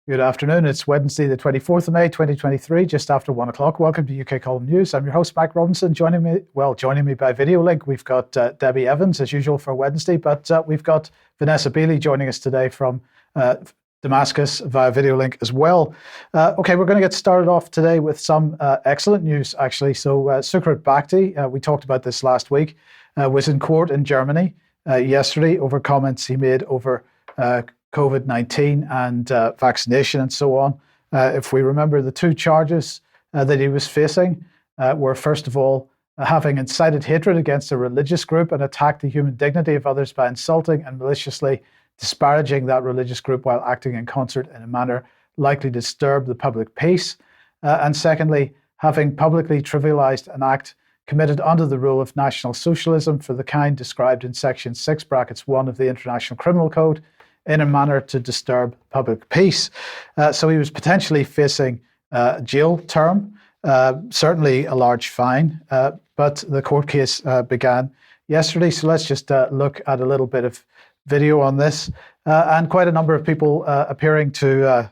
Good afternoon. It's Wednesday, the 24th of May, 2023, just after 1 o'clock. Welcome to UK Column News. I'm your host, Mike Robinson. Joining me by video link, we've got Debi Evans, as usual, for Wednesday, but we've got Vanessa Beeley joining us today from Damascus via video link as well. Okay, we're going to get started off today with some excellent news, actually. So Sukrit Bhakti, we talked about this last week, was in court in Germany yesterday over comments he made over COVID-19 and vaccination and so on. If we remember, the two charges that he was facing were, first of all, having incited hatred against a religious group and attacked the human dignity of others by insulting and maliciously disparaging that religious group while acting in concert in a manner likely to disturb the public peace. And secondly, having publicly trivialized an act committed under the rule of National Socialism for the kind described in Section 6(1) of the International Criminal Code, in a manner to disturb public peace. So he was potentially facing a jail term, certainly a large fine, but the court case began yesterday. So let's just look at a little bit of video on this. And quite a number of people appearing to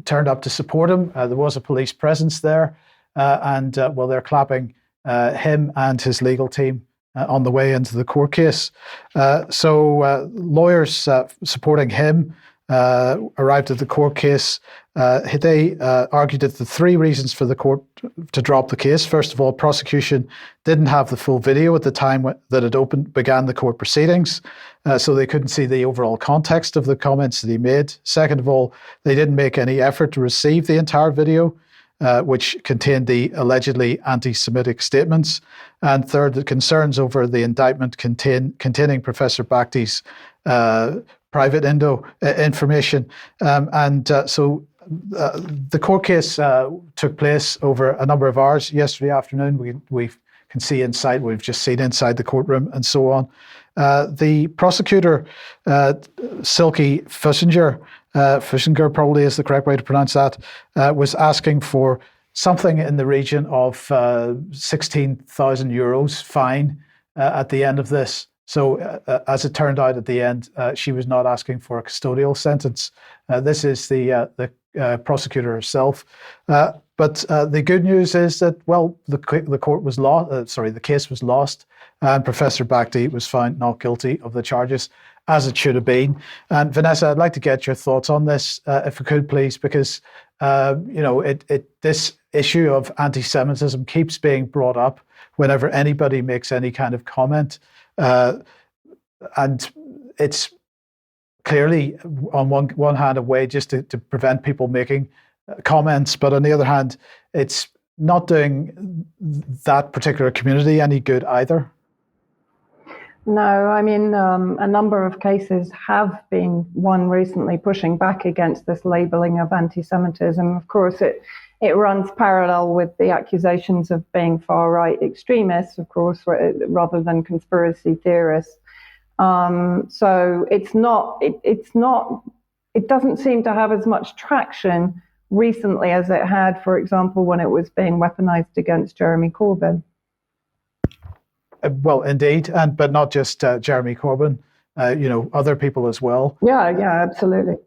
turned up to support him. There was a police presence there, and they're clapping him and his legal team on the way into the court case. So lawyers supporting him arrived at the court case. They argued that the three reasons for the court to drop the case. First of all, prosecution didn't have the full video at the time that it began the court proceedings, so they couldn't see the overall context of the comments that he made. Second of all, they didn't make any effort to receive the entire video, which contained the allegedly anti-Semitic statements. And third, the concerns over the indictment containing Professor Bhakti's private information. So the court case took place over a number of hours yesterday afternoon. We can see inside, we've just seen inside the courtroom and so on. The prosecutor, Silke Fuschinger probably is the correct way to pronounce that, was asking for something in the region of 16,000 euros fine at the end of this. So as it turned out at the end, she was not asking for a custodial sentence. This is the prosecutor herself. But the good news is that, the case was lost, and Professor Bhakti was found not guilty of the charges, as it should have been. And Vanessa, I'd like to get your thoughts on this, if you could, please, because this issue of anti-Semitism keeps being brought up whenever anybody makes any kind of comment, and it's clearly on one hand a way just to prevent people making comments, but on the other hand, it's not doing that particular community any good either. No, I mean, a number of cases have been won recently pushing back against this labeling of anti-Semitism. Of course, it runs parallel with the accusations of being far-right extremists, of course, rather than conspiracy theorists. So it doesn't seem to have as much traction recently as it had, for example, when it was being weaponized against Jeremy Corbyn. Well, indeed, but not just Jeremy Corbyn, other people as well. Yeah, absolutely.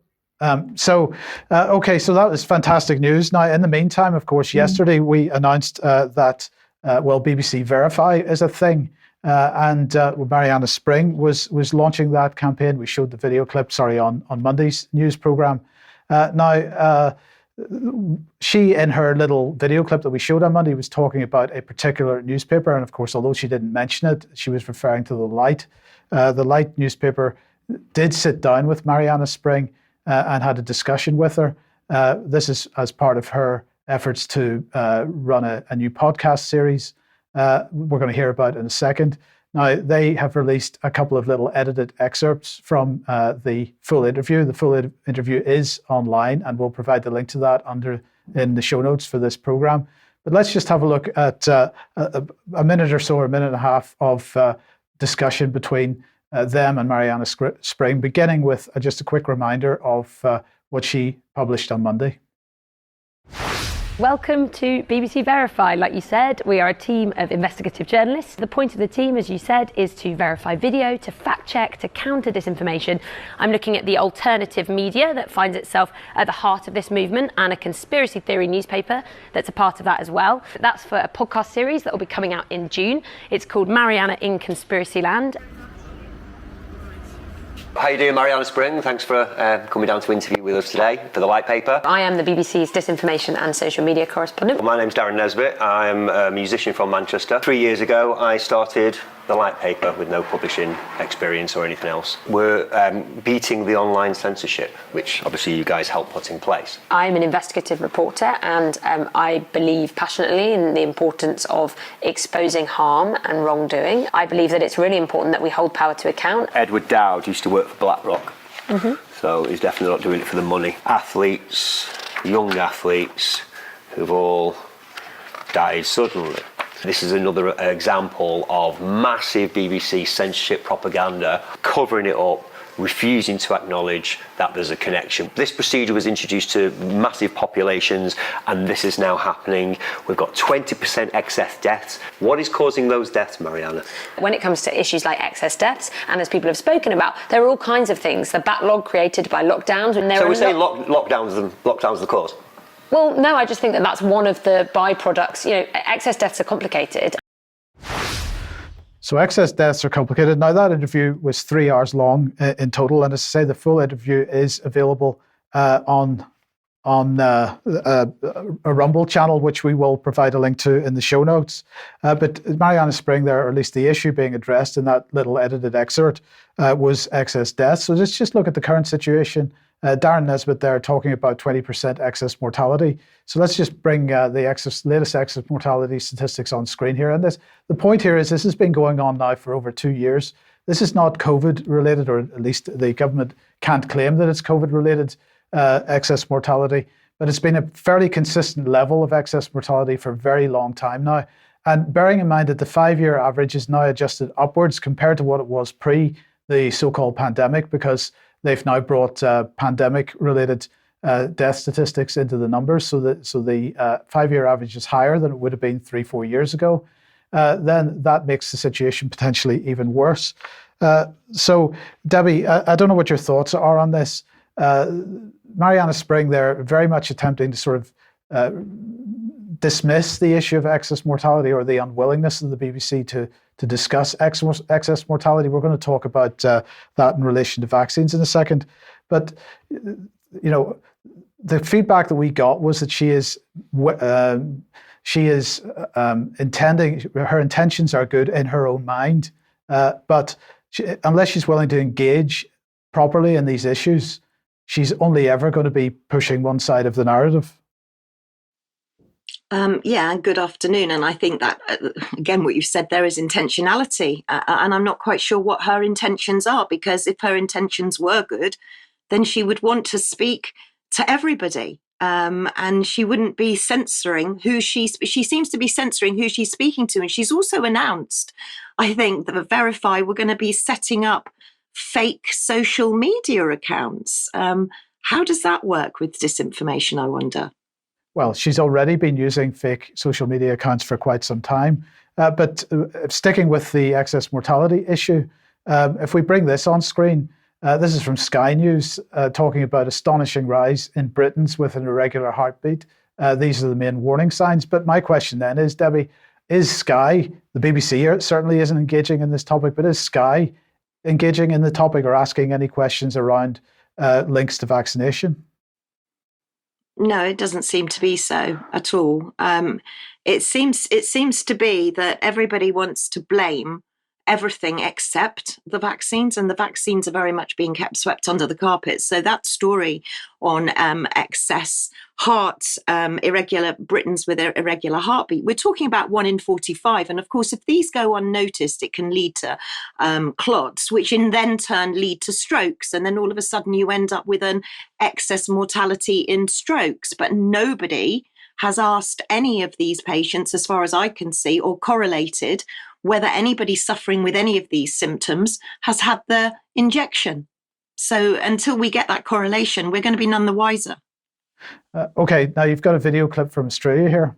So that was fantastic news. Now, in the meantime, of course, yesterday we announced that BBC Verify is a thing, and Mariana Spring was launching that campaign. We showed the video clip, on Monday's news program. Now, she, in her little video clip that we showed on Monday, was talking about a particular newspaper. And of course, although she didn't mention it, she was referring to The Light. The Light newspaper did sit down with Mariana Spring and had a discussion with her. This is as part of her efforts to run a new podcast series we're going to hear about in a second. Now, they have released a couple of little edited excerpts from the full interview. The full interview is online, and we'll provide the link to that in the show notes for this program. But let's just have a look at a minute or so, or a minute and a half of discussion between them and Mariana Spring, beginning with just a quick reminder of what she published on Monday. Welcome to BBC Verify. Like you said, we are a team of investigative journalists. The point of the team, as you said, is to verify video, to fact check, to counter disinformation. I'm looking at the alternative media that finds itself at the heart of this movement, and a conspiracy theory newspaper that's a part of that as well. That's for a podcast series that will be coming out in June. It's called Mariana in Conspiracy Land. How you doing, Mariana Spring? Thanks for coming down to interview with us today for the Light Paper. I am the BBC's disinformation and social media correspondent. Well, my name's Darren Nesbitt. I'm a musician from Manchester. 3 years ago, I started the Light Paper with no publishing experience or anything else. We're beating the online censorship, which obviously you guys helped put in place. I'm an investigative reporter, and I believe passionately in the importance of exposing harm and wrongdoing. I believe that it's really important that we hold power to account. Edward Dowd used to work for BlackRock, so he's definitely not doing it for the money. Athletes, young athletes, who've all died suddenly. This is another example of massive BBC censorship propaganda, covering it up, refusing to acknowledge that there's a connection. This procedure was introduced to massive populations, and this is now happening. We've got 20% excess deaths. What is causing those deaths, Mariana? When it comes to issues like excess deaths, and as people have spoken about, there are all kinds of things. The backlog created by lockdowns. And so we're saying lockdowns the cause? Well, no, I just think that that's one of the byproducts. You know, excess deaths are complicated. So excess deaths are complicated. Now, that interview was 3 hours long in total. And as I say, the full interview is available on a Rumble channel, which we will provide a link to in the show notes. But Mariana Spring there, or at least the issue being addressed in that little edited excerpt, was excess deaths. So let's just look at the current situation. Darren Nesbitt there talking about 20% excess mortality. So let's just bring the latest excess mortality statistics on screen here. And the point here is this has been going on now for over 2 years. This is not COVID related, or at least the government can't claim that it's COVID related excess mortality, but it's been a fairly consistent level of excess mortality for a very long time now. And bearing in mind that the 5-year average is now adjusted upwards compared to what it was pre the so-called pandemic, because they've now brought pandemic-related death statistics into the numbers, so the 5-year average is higher than it would have been 3-4 years ago. Then that makes the situation potentially even worse. So, Debi, I don't know what your thoughts are on this. Mariana Spring, they're very much attempting to sort of dismiss the issue of excess mortality, or the unwillingness of the BBC to discuss excess mortality. We're going to talk about that in relation to vaccines in a second. But, you know, the feedback that we got was that she is intending, her intentions are good in her own mind, but unless she's willing to engage properly in these issues, she's only ever going to be pushing one side of the narrative. Yeah, good afternoon. And I think that, again, what you said there is intentionality. And I'm not quite sure what her intentions are, because if her intentions were good, then she would want to speak to everybody. And she wouldn't be censoring who she seems to be censoring who she's speaking to. And she's also announced, I think, that Verify we're going to be setting up fake social media accounts. How does that work with disinformation, I wonder? Well, she's already been using fake social media accounts for quite some time. But sticking with the excess mortality issue, if we bring this on screen, this is from Sky News, talking about astonishing rise in Britons with an irregular heartbeat. These are the main warning signs. But my question then is, Debi, is Sky, the BBC certainly isn't engaging in this topic, but is Sky engaging in the topic or asking any questions around links to vaccination? No, it doesn't seem to be so at all. It seems to be that everybody wants to blame everything except the vaccines, and the vaccines are very much being kept swept under the carpet. So that story on excess irregular Britons with irregular heartbeat, we're talking about 1 in 45. And of course, if these go unnoticed, it can lead to clots, which in then turn lead to strokes. And then all of a sudden you end up with an excess mortality in strokes. But nobody has asked any of these patients, as far as I can see, or correlated whether anybody suffering with any of these symptoms has had the injection. So until we get that correlation, we're going to be none the wiser. Okay, now you've got a video clip from Australia here.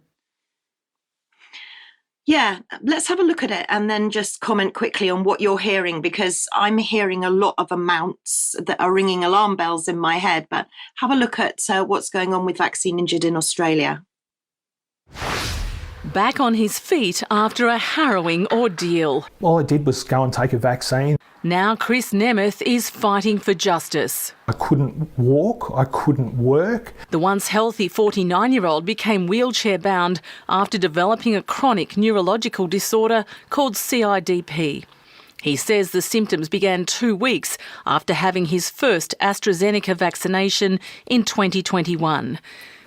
Yeah, let's have a look at it and then just comment quickly on what you're hearing, because I'm hearing a lot of amounts that are ringing alarm bells in my head. But have a look at what's going on with vaccine injured in Australia. Back on his feet after a harrowing ordeal. All I did was go and take a vaccine. Now Chris Nemeth is fighting for justice. I couldn't walk, I couldn't work. The once healthy 49-year-old became wheelchair-bound after developing a chronic neurological disorder called CIDP. He says the symptoms began 2 weeks after having his first AstraZeneca vaccination in 2021.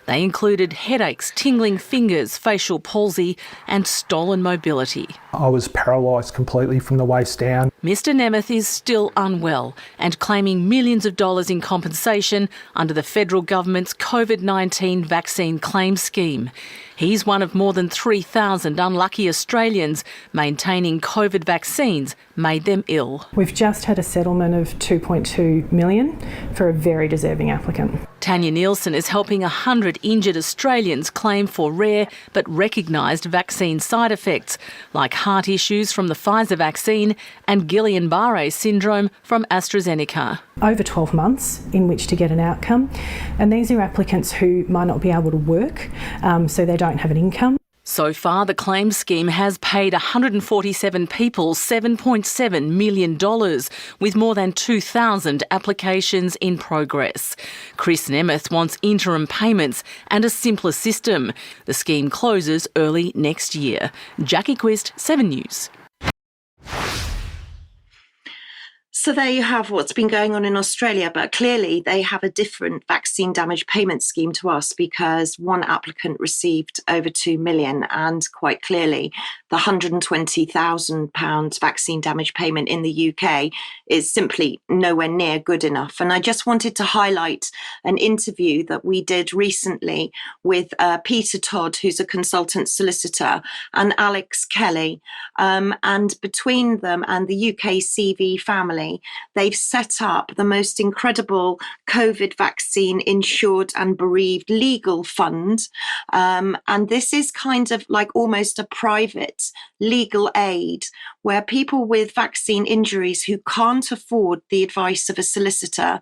They included headaches, tingling fingers, facial palsy and stolen mobility. I was paralysed completely from the waist down. Mr Nemeth is still unwell and claiming millions of dollars in compensation under the federal government's COVID-19 vaccine claim scheme. He's one of more than 3,000 unlucky Australians maintaining COVID vaccines made them ill. We've just had a settlement of $2.2 million for a very deserving applicant. Tanya Nielsen is helping 100 injured Australians claim for rare but recognised vaccine side effects, like heart issues from the Pfizer vaccine and Guillain-Barré syndrome from AstraZeneca. Over 12 months in which to get an outcome, and these are applicants who might not be able to work, so they don't have an income. So far, the claim scheme has paid 147 people $7.7 million, with more than 2,000 applications in progress. Chris Nemeth wants interim payments and a simpler system. The scheme closes early next year. Jackie Quist, 7 News. So there you have what's been going on in Australia, but clearly they have a different vaccine damage payment scheme to us, because one applicant received over 2 million, and quite clearly the £120,000 vaccine damage payment in the UK is simply nowhere near good enough. And I just wanted to highlight an interview that we did recently with Peter Todd, who's a consultant solicitor, and Alex Kelly. And between them and the UK CV family, they've set up the most incredible COVID vaccine insured and bereaved legal fund. And this is kind of like almost a private legal aid where people with vaccine injuries who can't afford the advice of a solicitor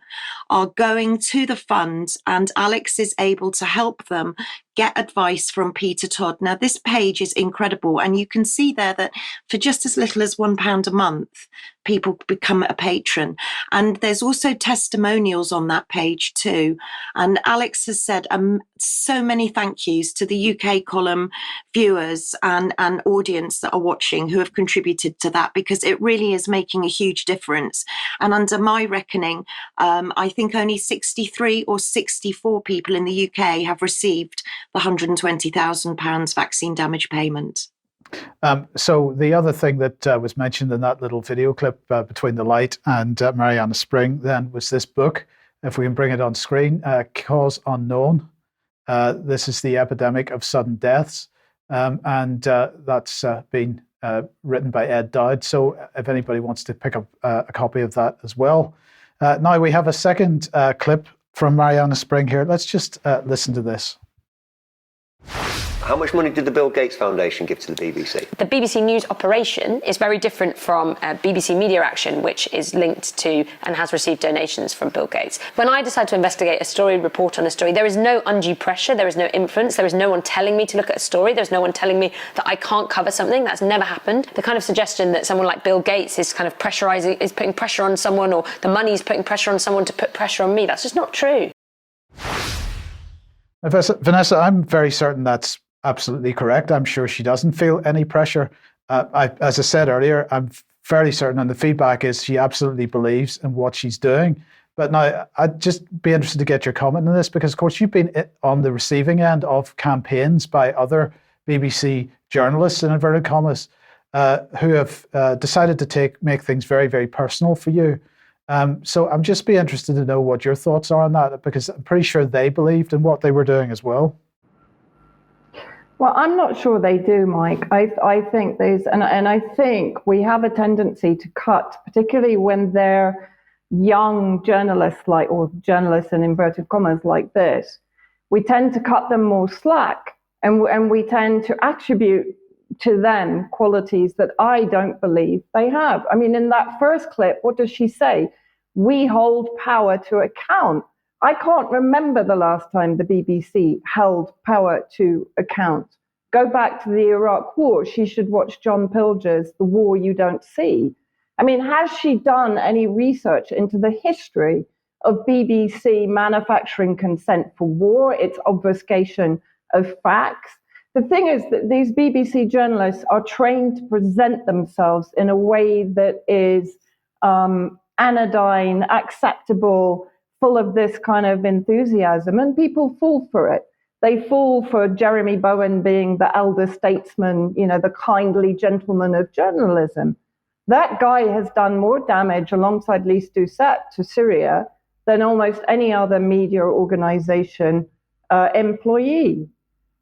are going to the fund, and Alex is able to help them get advice from Peter Todd. Now, this page is incredible, and you can see there that for just as little as £1 a month, people become a patron. And there's also testimonials on that page too. And Alex has said so many thank yous to the UK column viewers and audience that are watching who have contributed to that, because it really is making a huge difference. And under my reckoning, I think only 63 or 64 people in the UK have received the £120,000 vaccine damage payment. So the other thing that was mentioned in that little video clip between the light and Mariana Spring then was this book, if we can bring it on screen, Cause Unknown. This is the epidemic of sudden deaths, and that's been written by Ed Dowd. So if anybody wants to pick up a copy of that as well. Now we have a second clip from Mariana Spring here. Let's just listen to this. How much money did the Bill Gates Foundation give to the BBC? The BBC News operation is very different from BBC Media Action, which is linked to and has received donations from Bill Gates. When I decide to investigate a story, report on a story, there is no undue pressure, there is no influence, there is no one telling me to look at a story, there's no one telling me that I can't cover something. That's never happened. The kind of suggestion that someone like Bill Gates is kind of pressurizing, is putting pressure on someone, or the money is putting pressure on someone to put pressure on me, that's just not true. Vanessa, I'm very certain that's absolutely correct. I'm sure she doesn't feel any pressure. As I said earlier, I'm fairly certain, and the feedback is she absolutely believes in what she's doing. But now, I'd just be interested to get your comment on this, because, of course, you've been on the receiving end of campaigns by other BBC journalists, in inverted commas, who have decided to make things very, very personal for you. So I'm just be interested to know what your thoughts are on that, because I'm pretty sure they believed in what they were doing as well. Well, I'm not sure they do, Mike. I think there's, and I think we have a tendency to cut, particularly when they're young journalists, or journalists in inverted commas like this. we tend to cut them more slack, and we tend to attribute to them qualities that I don't believe they have. I mean, in that first clip, what does she say? We hold power to account. I can't remember the last time the BBC held power to account. Go back to the Iraq War. She should watch John Pilger's The War You Don't See. I mean, has she done any research into the history of BBC manufacturing consent for war, its obfuscation of facts? The thing is that these BBC journalists are trained to present themselves in a way that is anodyne, acceptable, full of this kind of enthusiasm, and people fall for it. They fall for Jeremy Bowen being the elder statesman, the kindly gentleman of journalism. That guy has done more damage alongside Lise Doucet to Syria than almost any other media organization employee.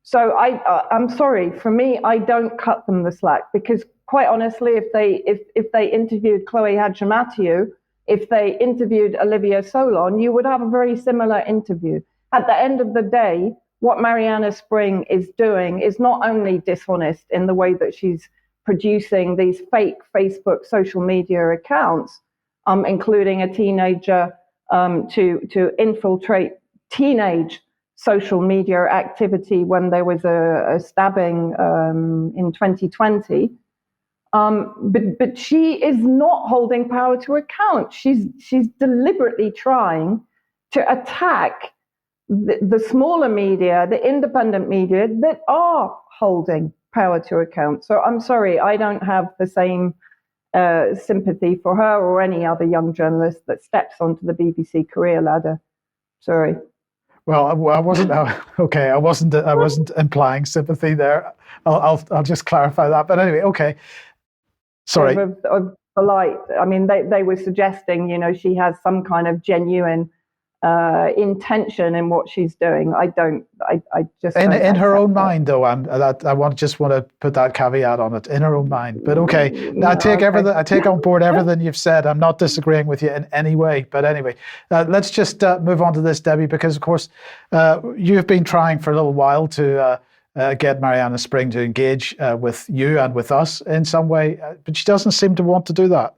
So I'm sorry, for me, I don't cut them the slack, because quite honestly, if they interviewed Chloe Hadjimatheou, if they interviewed Olivia Solon, you would have a very similar interview. At the end of the day, what Mariana Spring is doing is not only dishonest in the way that she's producing these fake Facebook social media accounts, including a teenager to infiltrate teenage social media activity when there was a stabbing in 2020. But she is not holding power to account. She's deliberately trying to attack the smaller media, the independent media that are holding power to account. So I'm sorry, I don't have the same sympathy for her or any other young journalist that steps onto the BBC career ladder. Sorry. Well, I wasn't okay. I wasn't implying sympathy there. I'll just clarify that. But anyway, okay. Sorry. Of polite. I mean, they were suggesting, she has some kind of genuine intention in what she's doing. I just in her own mind, though. I just want to put that caveat on it. In her own mind. But okay, now I take everything. I take on board everything you've said. I'm not disagreeing with you in any way. But anyway, let's just move on to this, Debbie, because of course you've been trying for a little while to get Mariana Spring to engage with you and with us in some way, but she doesn't seem to want to do that.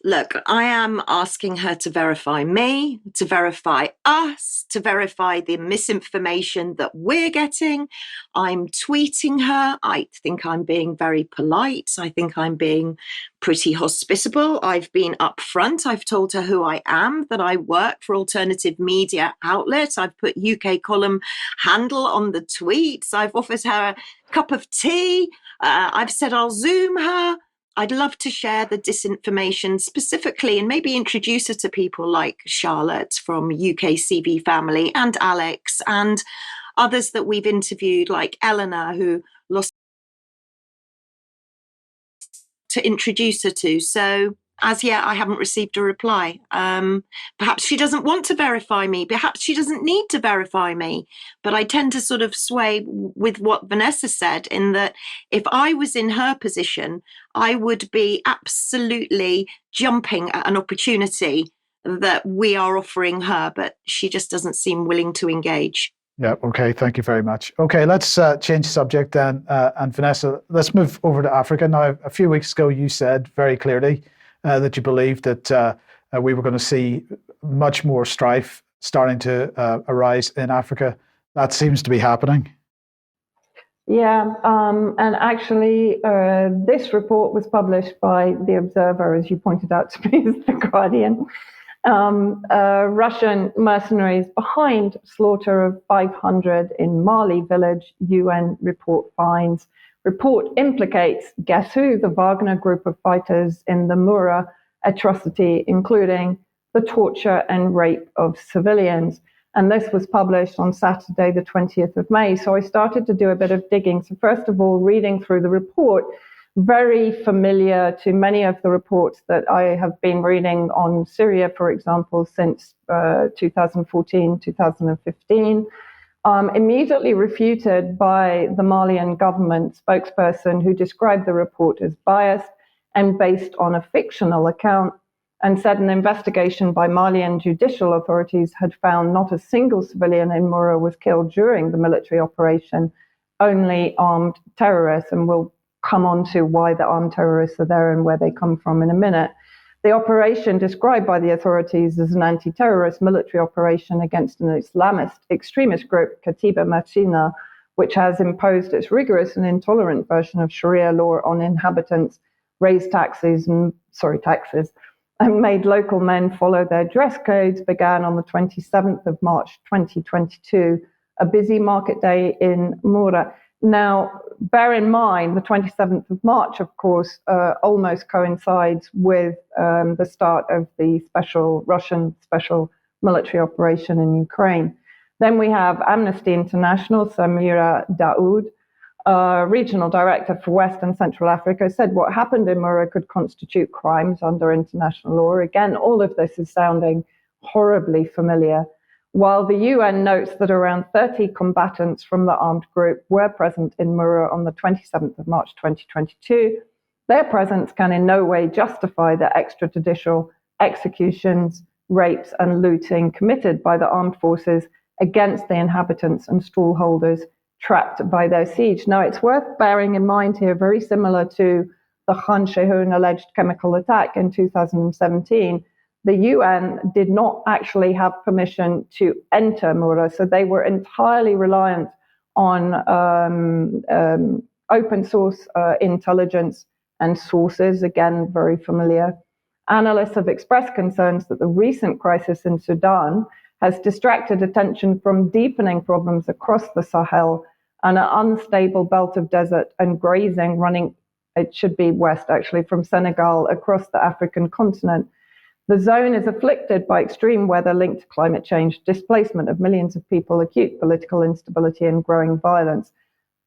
Look, I am asking her to verify me, to verify us, to verify the misinformation that we're getting. I'm tweeting her. I think I'm being very polite. I think I'm being pretty hospitable. I've been upfront. I've told her who I am, that I work for alternative media outlets. I've put UK column handle on the tweets. I've offered her a cup of tea. I've said I'll Zoom her. I'd love to share the disinformation specifically and maybe introduce her to people like Charlotte from UK CV Family and Alex and others that we've interviewed, like Eleanor, who lost, to introduce her to. So as yet, I haven't received a reply. Perhaps she doesn't want to verify me. Perhaps she doesn't need to verify me. But I tend to sort of sway with what Vanessa said, in that if I was in her position, I would be absolutely jumping at an opportunity that we are offering her, but she just doesn't seem willing to engage. Yeah, okay, thank you very much. Okay, let's change subject then. And Vanessa, let's move over to Africa. Now, a few weeks ago, you said very clearly that you believed that we were going to see much more strife starting to arise in Africa. That seems to be happening. Yeah, and actually, this report was published by The Observer, as you pointed out to me, as The Guardian. Russian mercenaries behind slaughter of 500 in Mali village, UN report finds. Report implicates, guess who, the Wagner group of fighters in the Mura atrocity, including the torture and rape of civilians. And this was published on Saturday, the 20th of May. So I started to do a bit of digging. So first of all, reading through the report, very familiar to many of the reports that I have been reading on Syria, for example, since 2014, 2015. Immediately refuted by the Malian government spokesperson, who described the report as biased and based on a fictional account and said an investigation by Malian judicial authorities had found not a single civilian in Mura was killed during the military operation, only armed terrorists. And we'll come on to why the armed terrorists are there and where they come from in a minute. The operation, described by the authorities as an anti-terrorist military operation against an Islamist extremist group, Katiba Machina, which has imposed its rigorous and intolerant version of Sharia law on inhabitants, raised taxes, and made local men follow their dress codes, began on the 27th of March 2022, a busy market day in Mura. Now, bear in mind, the 27th of March, of course, almost coincides with the start of the Russian special military operation in Ukraine. Then we have Amnesty International, Samira Daoud, regional director for West and Central Africa, said what happened in Mura could constitute crimes under international law. Again, all of this is sounding horribly familiar. While the UN notes that around 30 combatants from the armed group were present in Mura on the 27th of March 2022, their presence can in no way justify the extrajudicial executions, rapes, and looting committed by the armed forces against the inhabitants and stallholders trapped by their siege. Now, it's worth bearing in mind here, very similar to the Khan Sheikhoun alleged chemical attack in 2017, the UN did not actually have permission to enter Mura, so they were entirely reliant on open source intelligence and sources, again, very familiar. Analysts have expressed concerns that the recent crisis in Sudan has distracted attention from deepening problems across the Sahel and an unstable belt of desert and grazing running, it should be west actually, from Senegal across the African continent. The zone is afflicted by extreme weather linked to climate change, displacement of millions of people, acute political instability, and growing violence.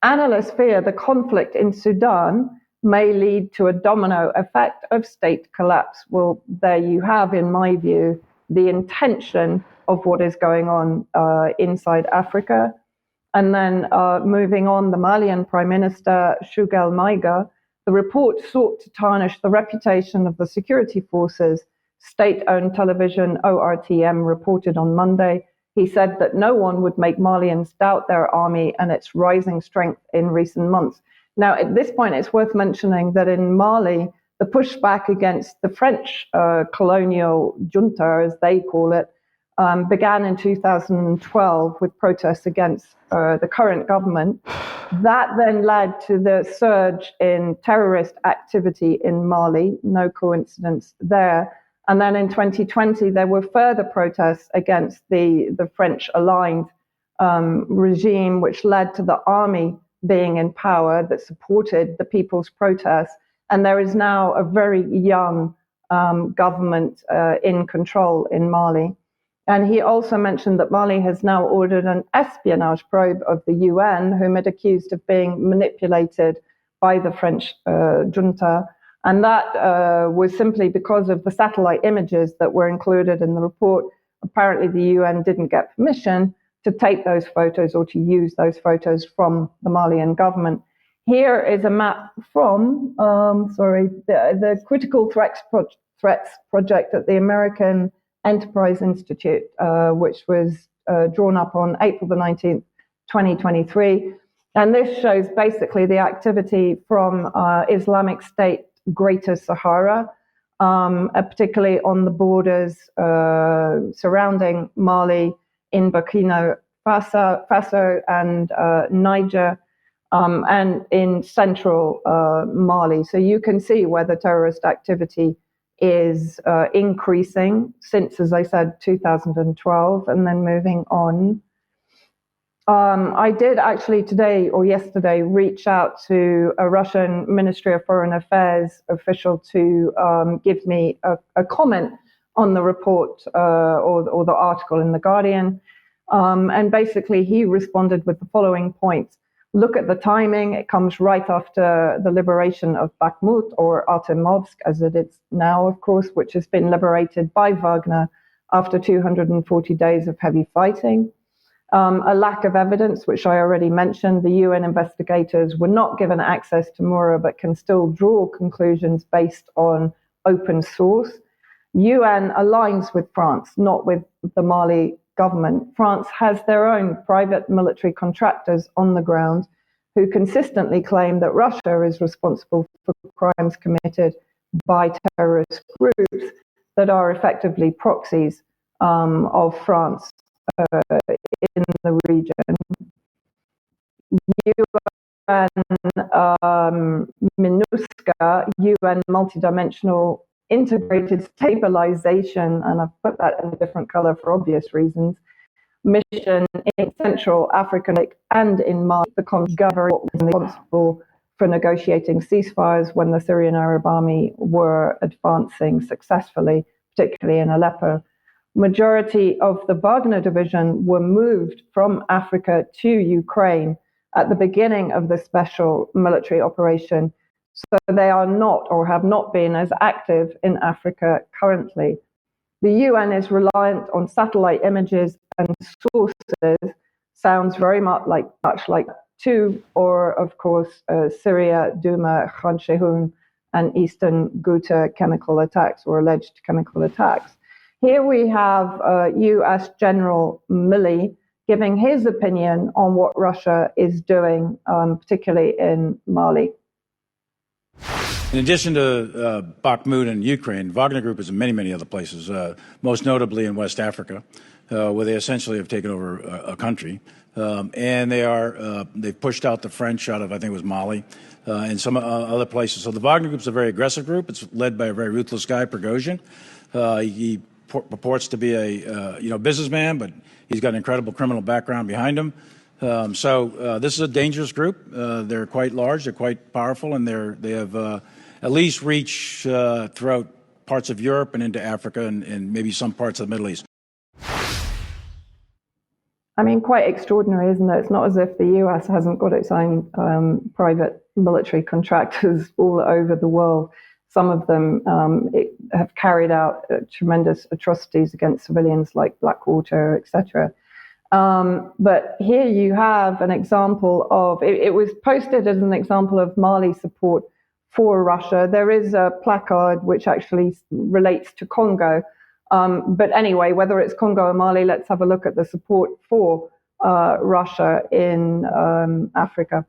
Analysts fear the conflict in Sudan may lead to a domino effect of state collapse. Well, there you have, in my view, the intention of what is going on inside Africa. And then moving on, the Malian Prime Minister, Choguel Maïga, the report sought to tarnish the reputation of the security forces. State-owned television ORTM reported on Monday. He said that no one would make Malians doubt their army and its rising strength in recent months. Now, at this point, it's worth mentioning that in Mali, the pushback against the French colonial junta, as they call it, began in 2012 with protests against the current government. That then led to the surge in terrorist activity in Mali, no coincidence there. And then in 2020, there were further protests against the French-aligned regime, which led to the army being in power that supported the people's protests. And there is now a very young government in control in Mali. And he also mentioned that Mali has now ordered an espionage probe of the UN, whom it accused of being manipulated by the French junta. And that was simply because of the satellite images that were included in the report. Apparently, the UN didn't get permission to take those photos or to use those photos from the Malian government. Here is a map from, the Critical Threats Project at the American Enterprise Institute, which was drawn up on April the 19th, 2023. And this shows basically the activity from Islamic State Greater Sahara, particularly on the borders surrounding Mali, in Burkina Faso and Niger, and in central Mali. So you can see where the terrorist activity is increasing since, as I said, 2012, and then moving on. I did actually today or yesterday reach out to a Russian Ministry of Foreign Affairs official to give me a comment on the report or the article in The Guardian. And basically he responded with the following points. Look at the timing. It comes right after the liberation of Bakhmut, or Artemovsk, as it is now, of course, which has been liberated by Wagner after 240 days of heavy fighting. A lack of evidence, which I already mentioned. The UN investigators were not given access to Mura, but can still draw conclusions based on open source. UN aligns with France, not with the Mali government. France has their own private military contractors on the ground who consistently claim that Russia is responsible for crimes committed by terrorist groups that are effectively proxies of France in the region. UN MINUSCA, UN Multidimensional Integrated Stabilization, and I've put that in a different color for obvious reasons, mission in Central Africa and in Mali, the government was responsible for negotiating ceasefires when the Syrian Arab Army were advancing successfully, particularly in Aleppo. Majority of the Wagner division were moved from Africa to Ukraine at the beginning of the special military operation. So they are not or have not been as active in Africa currently. The UN is reliant on satellite images and sources, sounds very much like two, or of course, Syria, Douma, Khan Sheikhoun, and Eastern Ghouta chemical attacks or alleged chemical attacks. Here we have US General Milley giving his opinion on what Russia is doing, particularly in Mali. In addition to Bakhmut and Ukraine, Wagner Group is in many other places, most notably in West Africa, where they essentially have taken over a country. And they've pushed out the French out of, I think it was Mali, and some other places. So the Wagner Group is a very aggressive group. It's led by a very ruthless guy, Prigozhin. He purports to be a businessman, but he's got an incredible criminal background behind him. So this is a dangerous group. They're quite large, they're quite powerful, and they have at least reached throughout parts of Europe and into Africa and maybe some parts of the Middle East. I mean, quite extraordinary, isn't it? It's not as if the US hasn't got its own private military contractors all over the world. Some of them have carried out tremendous atrocities against civilians like Blackwater, etc. But here you have an example of, it was posted as an example of Mali support for Russia. There is a placard which actually relates to Congo. But anyway, whether it's Congo or Mali, let's have a look at the support for Russia in Africa.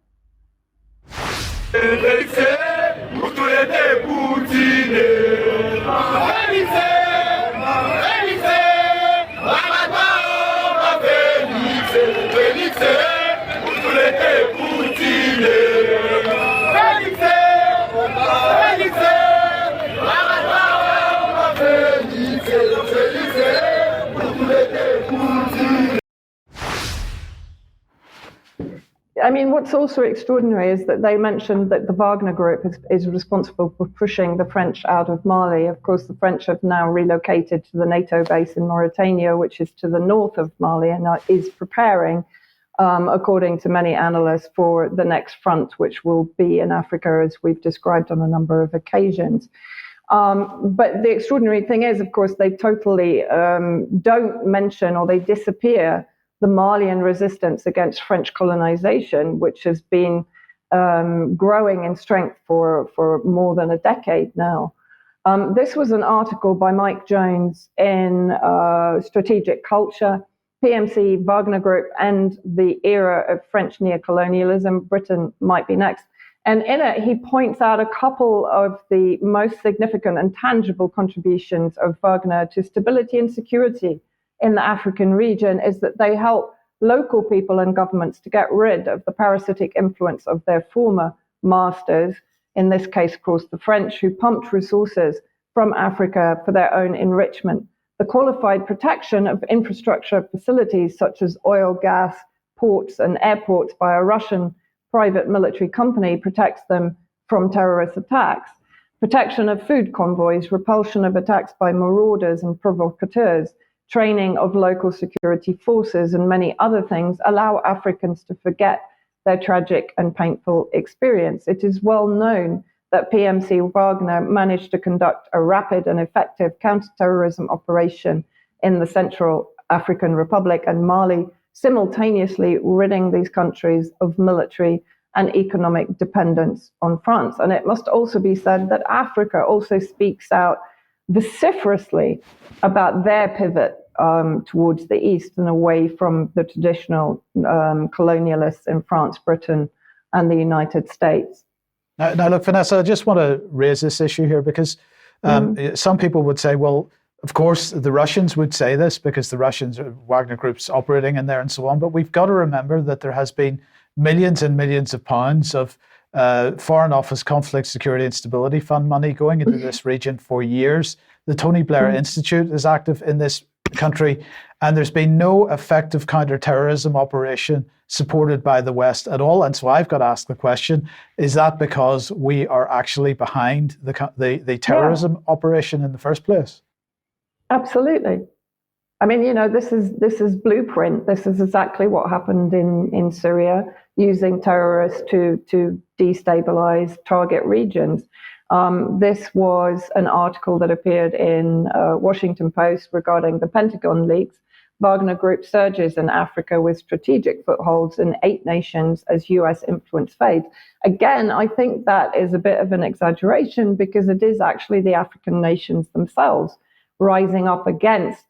I mean, what's also extraordinary is that they mentioned that the Wagner Group is responsible for pushing the French out of Mali. Of course, the French have now relocated to the NATO base in Mauritania, which is to the north of Mali, and is preparing, according to many analysts, for the next front, which will be in Africa, as we've described on a number of occasions. But the extraordinary thing is, of course, they totally don't mention, or they disappear, the Malian resistance against French colonization, which has been growing in strength for more than a decade now. This was an article by Mike Jones in Strategic Culture, PMC, Wagner Group, and the era of French neocolonialism. Britain might be next. And in it, he points out a couple of the most significant and tangible contributions of Wagner to stability and security in the African region is that they help local people and governments to get rid of the parasitic influence of their former masters, in this case, of course, the French, who pumped resources from Africa for their own enrichment. The qualified protection of infrastructure facilities such as oil, gas, ports, and airports by a Russian private military company protects them from terrorist attacks. Protection of food convoys, repulsion of attacks by marauders and provocateurs, training of local security forces, and many other things allow Africans to forget their tragic and painful experience. It is well known that PMC Wagner managed to conduct a rapid and effective counterterrorism operation in the Central African Republic and Mali, simultaneously ridding these countries of military and economic dependence on France. And it must also be said that Africa also speaks out vociferously about their pivot towards the east and away from the traditional colonialists in France, Britain, and the United States. Now, look, Vanessa, I just want to raise this issue here because some people would say, well, of course, the Russians would say this because the Russians, Wagner Group's operating in there and so on. But we've got to remember that there has been millions and millions of pounds of Foreign Office Conflict, Security and Stability Fund money going into this region for years. The Tony Blair Institute is active in this country, and there's been no effective counter-terrorism operation supported by the West at all. And so I've got to ask the question, is that because we are actually behind the terrorism operation in the first place? Absolutely. I mean, this is blueprint. This is exactly what happened in Syria, using terrorists to destabilize target regions. This was an article that appeared in Washington Post regarding the Pentagon leaks. Wagner Group surges in Africa with strategic footholds in 8 nations as US influence fades. Again, I think that is a bit of an exaggeration because it is actually the African nations themselves rising up against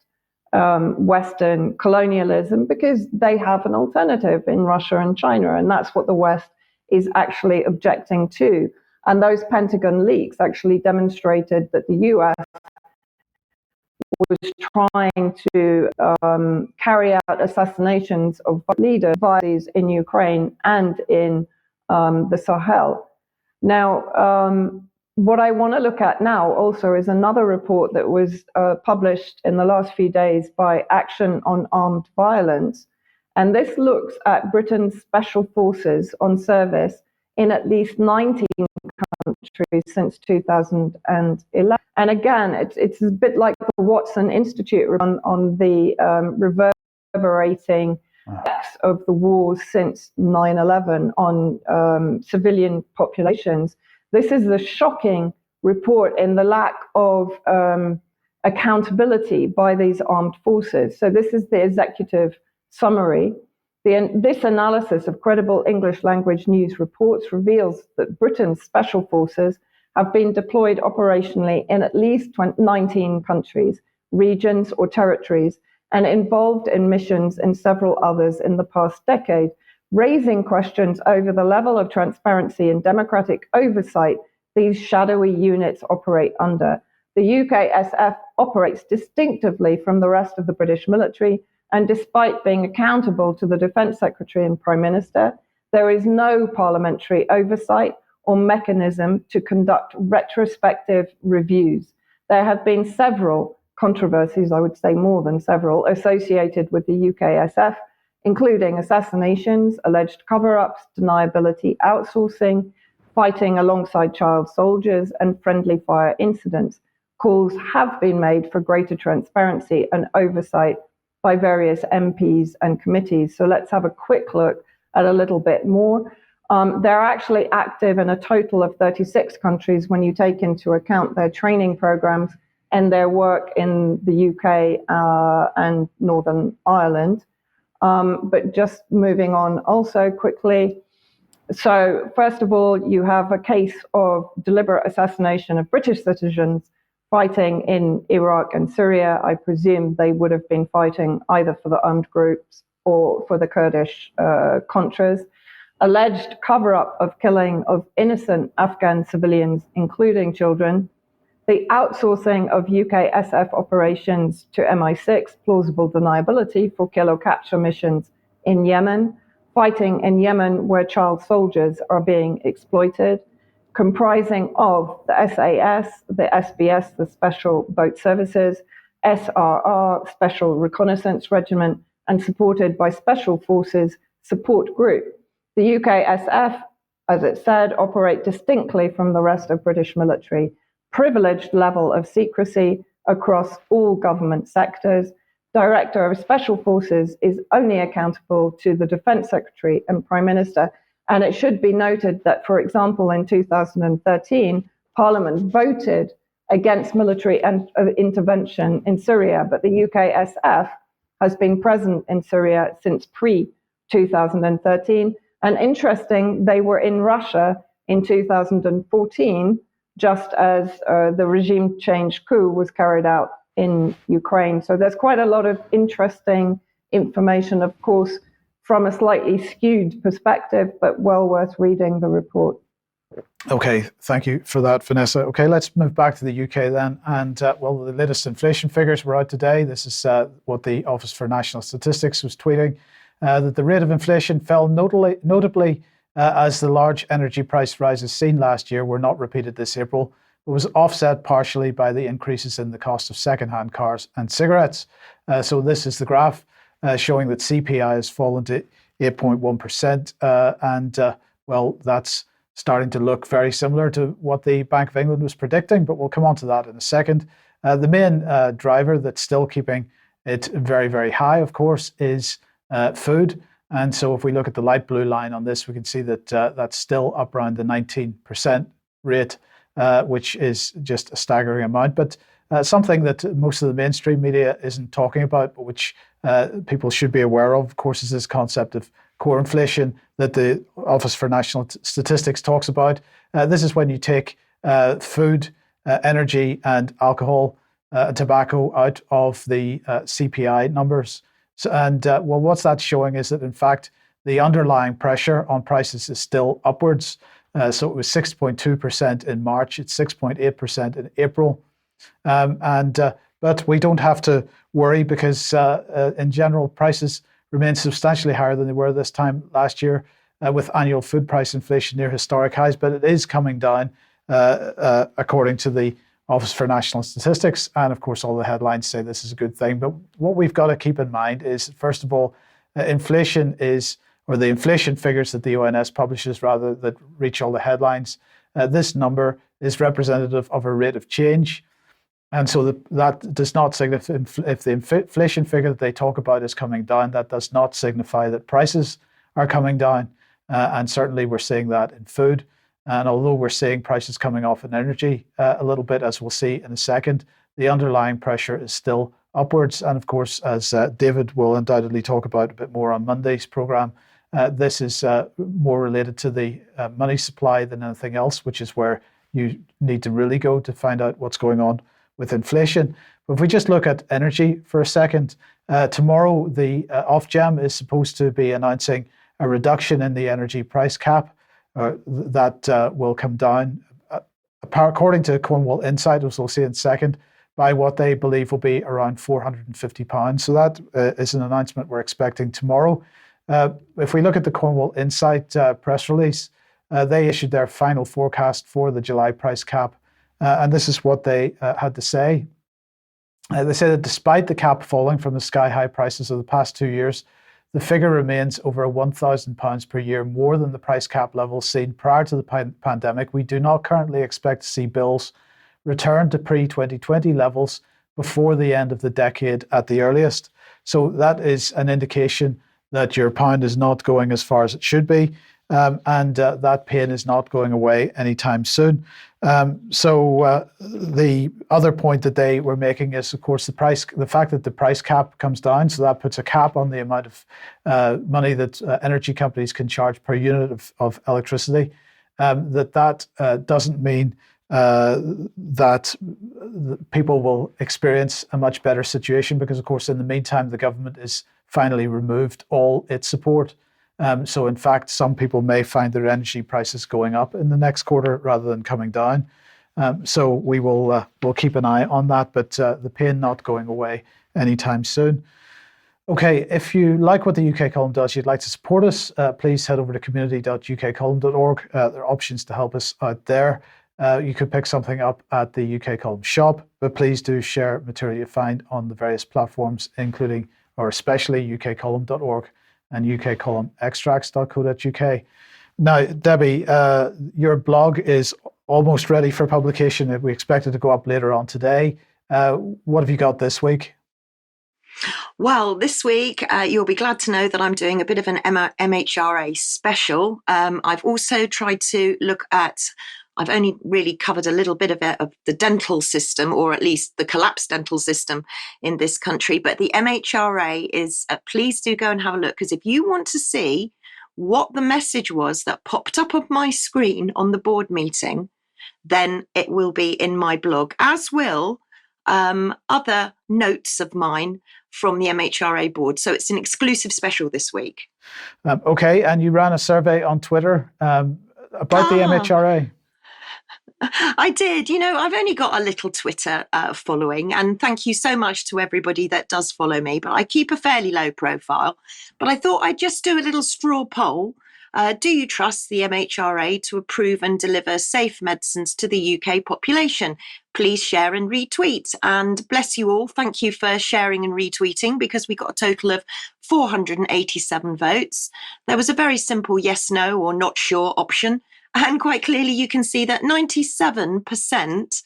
Western colonialism because they have an alternative in Russia and China, and that's what the West is actually objecting to. And those Pentagon leaks actually demonstrated that the US was trying to carry out assassinations of leaders in Ukraine and in the Sahel. Now, what I want to look at now also is another report that was published in the last few days by Action on Armed Violence. And this looks at Britain's special forces on service in at least 19 countries since 2011. And again, it's a bit like the Watson Institute on the reverberating effects of the wars since 9/11 on civilian populations. This is a shocking report in the lack of accountability by these armed forces. So this is the executive summary. This analysis of credible English language news reports reveals that Britain's special forces have been deployed operationally in at least 19 countries, regions, or territories, and involved in missions in several others in the past decade, raising questions over the level of transparency and democratic oversight these shadowy units operate under. The UKSF operates distinctively from the rest of the British military, and despite being accountable to the Defence Secretary and Prime Minister, there is no parliamentary oversight or mechanism to conduct retrospective reviews. There have been several controversies, I would say more than several, associated with the UKSF, including assassinations, alleged cover-ups, deniability outsourcing, fighting alongside child soldiers, and friendly fire incidents. Calls have been made for greater transparency and oversight by various MPs and committees. So let's have a quick look at a little bit more. They're actually active in a total of 36 countries when you take into account their training programs and their work in the UK and Northern Ireland. But just moving on also quickly. So first of all, you have a case of deliberate assassination of British citizens fighting in Iraq and Syria. I presume they would have been fighting either for the armed groups or for the Kurdish Contras. Alleged cover-up of killing of innocent Afghan civilians, including children. The outsourcing of UKSF operations to MI6, plausible deniability for kill or capture missions in Yemen. Fighting in Yemen where child soldiers are being exploited, comprising of the SAS, the SBS, the Special Boat Services, SRR, Special Reconnaissance Regiment, and supported by Special Forces Support Group. The UKSF, as it said, operate distinctly from the rest of British military, privileged level of secrecy across all government sectors. Director of Special Forces is only accountable to the Defence Secretary and Prime Minister. And it should be noted that, for example, in 2013, Parliament voted against military intervention in Syria, but the UKSF has been present in Syria since pre-2013. And interesting, they were in Russia in 2014 just as the regime change coup was carried out in Ukraine. So there's quite a lot of interesting information, of course, from a slightly skewed perspective, but well worth reading the report. Okay, thank you for that, Vanessa. Okay, let's move back to the UK then. And well, the latest inflation figures were out today. This is what the Office for National Statistics was tweeting, that the rate of inflation fell notably as the large energy price rises seen last year were not repeated this April, but was offset partially by the increases in the cost of second-hand cars and cigarettes. So this is the graph showing that CPI has fallen to 8.1%. Well, that's starting to look very similar to what the Bank of England was predicting, but we'll come on to that in a second. The main driver that's still keeping it very, very high, of course, is food. And so if we look at the light blue line on this, we can see that that's still up around the 19% rate, which is just a staggering amount. But something that most of the mainstream media isn't talking about, but which people should be aware of course, is this concept of core inflation that the Office for National Statistics talks about. This is when you take food, energy, and alcohol, tobacco out of the CPI numbers. So, well, what's that showing is that, in fact, the underlying pressure on prices is still upwards. So it was 6.2% in March, it's 6.8% in April. But we don't have to worry because, in general, prices remain substantially higher than they were this time last year, with annual food price inflation near historic highs. But it is coming down, according to the Office for National Statistics. And of course, all the headlines say this is a good thing. But what we've got to keep in mind is, first of all, inflation is, or the inflation figures that the ONS publishes, rather, that reach all the headlines, this number is representative of a rate of change. And so that does not signify, if the inflation figure that they talk about is coming down, that does not signify that prices are coming down. And certainly we're seeing that in food. And although we're seeing prices coming off in energy a little bit, as we'll see in a second, the underlying pressure is still upwards. And of course, as David will undoubtedly talk about a bit more on Monday's programme, this is more related to the money supply than anything else, which is where you need to really go to find out what's going on with inflation. But if we just look at energy for a second, tomorrow the Ofgem is supposed to be announcing a reduction in the energy price cap that will come down, according to Cornwall Insight, as we'll see in a second, by what they believe will be around £450. So that is an announcement we're expecting tomorrow. If we look at the Cornwall Insight press release, they issued their final forecast for the July price cap. And this is what they had to say. They say that despite the cap falling from the sky-high prices of the past 2 years, the figure remains over £1,000 per year more than the price cap level seen prior to the pandemic. We do not currently expect to see bills return to pre-2020 levels before the end of the decade at the earliest. So that is an indication that your pound is not going as far as it should be. And that pain is not going away anytime soon. The other point that they were making is, of course, the fact that the price cap comes down. So that puts a cap on the amount of money that energy companies can charge per unit of electricity. That doesn't mean that people will experience a much better situation, because, of course, in the meantime, the government is finally removed all its support. So in fact, some people may find their energy prices going up in the next quarter rather than coming down. So we'll keep an eye on that, but the pain not going away anytime soon. Okay, if you like what the UK Column does, you'd like to support us, please head over to community.ukcolumn.org. There are options to help us out there. You could pick something up at the UK Column shop, but please do share material you find on the various platforms, including, or especially, ukcolumn.org and ukcolumnextracts.co.uk. Now, Debbie, your blog is almost ready for publication. We expect it to go up later on today. What have you got this week? Well, this week, you'll be glad to know that I'm doing a bit of an MHRA special. I've also tried to look at, I've only really covered a little bit of the dental system, or at least the collapsed dental system in this country. But the MHRA is, please do go and have a look, because if you want to see what the message was that popped up on my screen on the board meeting, then it will be in my blog, as will other notes of mine from the MHRA board. So it's an exclusive special this week. Okay, and you ran a survey on Twitter about the MHRA. I did. I've only got a little Twitter following, and thank you so much to everybody that does follow me, but I keep a fairly low profile. But I thought I'd just do a little straw poll. Do you trust the MHRA to approve and deliver safe medicines to the UK population? Please share and retweet. And bless you all. Thank you for sharing and retweeting, because we got a total of 487 votes. There was a very simple yes, no, or not sure option. And quite clearly, you can see that 97%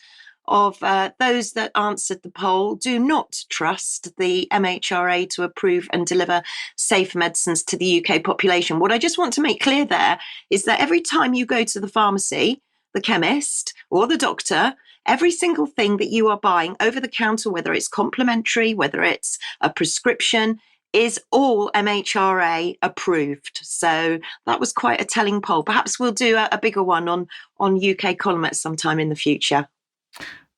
of those that answered the poll do not trust the MHRA to approve and deliver safe medicines to the UK population. What I just want to make clear there is that every time you go to the pharmacy, the chemist, or the doctor, every single thing that you are buying over the counter, whether it's complimentary, whether it's a prescription, is all MHRA approved. So that was quite a telling poll. Perhaps we'll do a bigger one on UK column at some time in the future.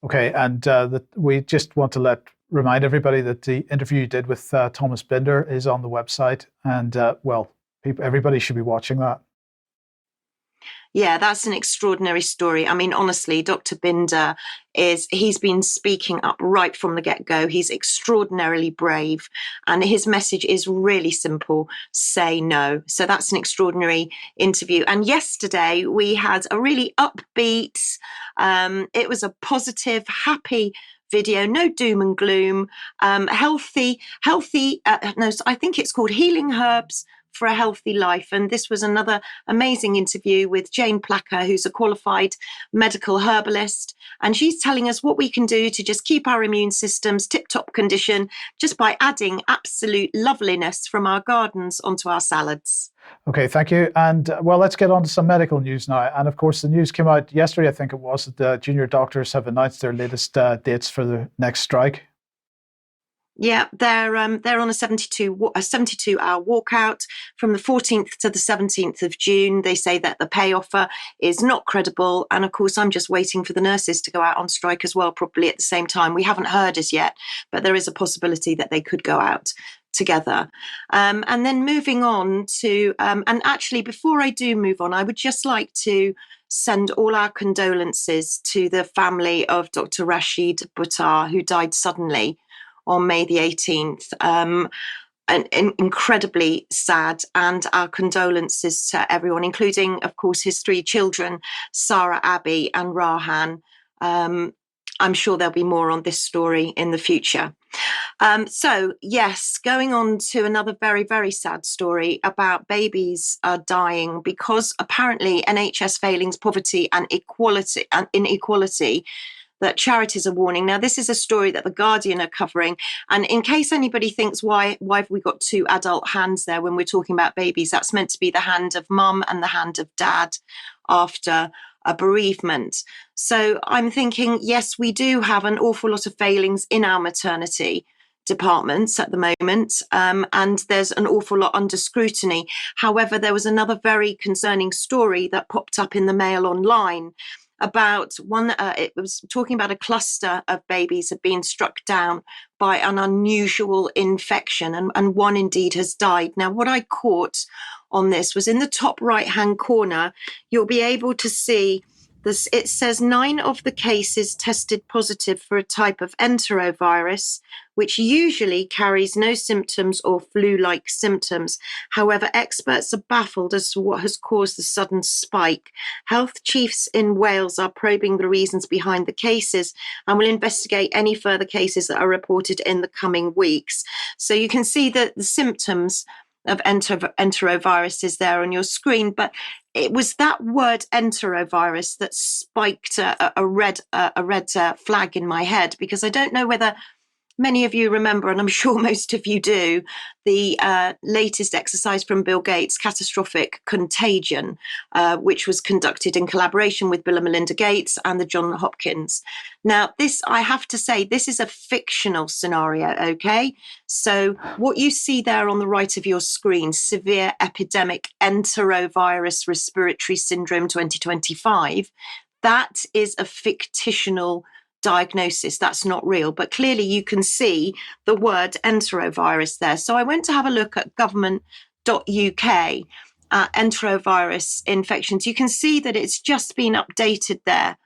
Okay, and we just want to remind everybody that the interview you did with Thomas Binder is on the website, and everybody should be watching that. Yeah, that's an extraordinary story. I mean, honestly, Dr. Binder he's been speaking up right from the get-go. He's extraordinarily brave, and his message is really simple: say no. So that's an extraordinary interview. And yesterday we had a really upbeat, it was a positive, happy video, no doom and gloom, healthy, no, I think it's called Healing Herbs for a Healthy Life. And this was another amazing interview with Jane Placker, who's a qualified medical herbalist. And she's telling us what we can do to just keep our immune systems tip-top condition just by adding absolute loveliness from our gardens onto our salads. Okay, thank you. And let's get on to some medical news now. And of course, the news came out yesterday, I think it was, that the junior doctors have announced their latest dates for the next strike. Yeah, they're on a 72-hour walkout from the 14th to the 17th of June. They say that the pay offer is not credible. And of course, I'm just waiting for the nurses to go out on strike as well, probably at the same time. We haven't heard as yet, but there is a possibility that they could go out together. And then moving on to, and actually, before I do move on, I would just like to send all our condolences to the family of Dr. Rashid Buttar, who died suddenly on May the 18th. And incredibly sad, and our condolences to everyone, including, of course, his 3 children, Sarah, Abby and Rahan. I'm sure there'll be more on this story in the future. So, yes, going on to another very, very sad story about babies dying because apparently NHS failings, poverty and inequality that charities are warning. Now, this is a story that The Guardian are covering. And in case anybody thinks, why have we got 2 adult hands there when we're talking about babies? That's meant to be the hand of mum and the hand of dad after a bereavement. So I'm thinking, yes, we do have an awful lot of failings in our maternity departments at the moment, and there's an awful lot under scrutiny. However, there was another very concerning story that popped up in the Mail Online about one, it was talking about a cluster of babies had been struck down by an unusual infection, and one indeed has died. Now, what I caught on this was in the top right-hand corner, you'll be able to see this. It says 9 of the cases tested positive for a type of enterovirus, which usually carries no symptoms or flu-like symptoms. However, experts are baffled as to what has caused the sudden spike. Health chiefs in Wales are probing the reasons behind the cases and will investigate any further cases that are reported in the coming weeks. So you can see that the symptoms of enterovirus is there on your screen, but it was that word enterovirus that spiked a red flag in my head, because I don't know whether many of you remember, and I'm sure most of you do, the latest exercise from Bill Gates, Catastrophic Contagion, which was conducted in collaboration with Bill and Melinda Gates and the Johns Hopkins. Now, this, I have to say, this is a fictional scenario, okay? So what you see there on the right of your screen, Severe Epidemic Enterovirus Respiratory Syndrome 2025, that is a fictional diagnosis. That's not real. But clearly you can see the word enterovirus there. So I went to have a look at government.uk, enterovirus infections. You can see that it's just been updated there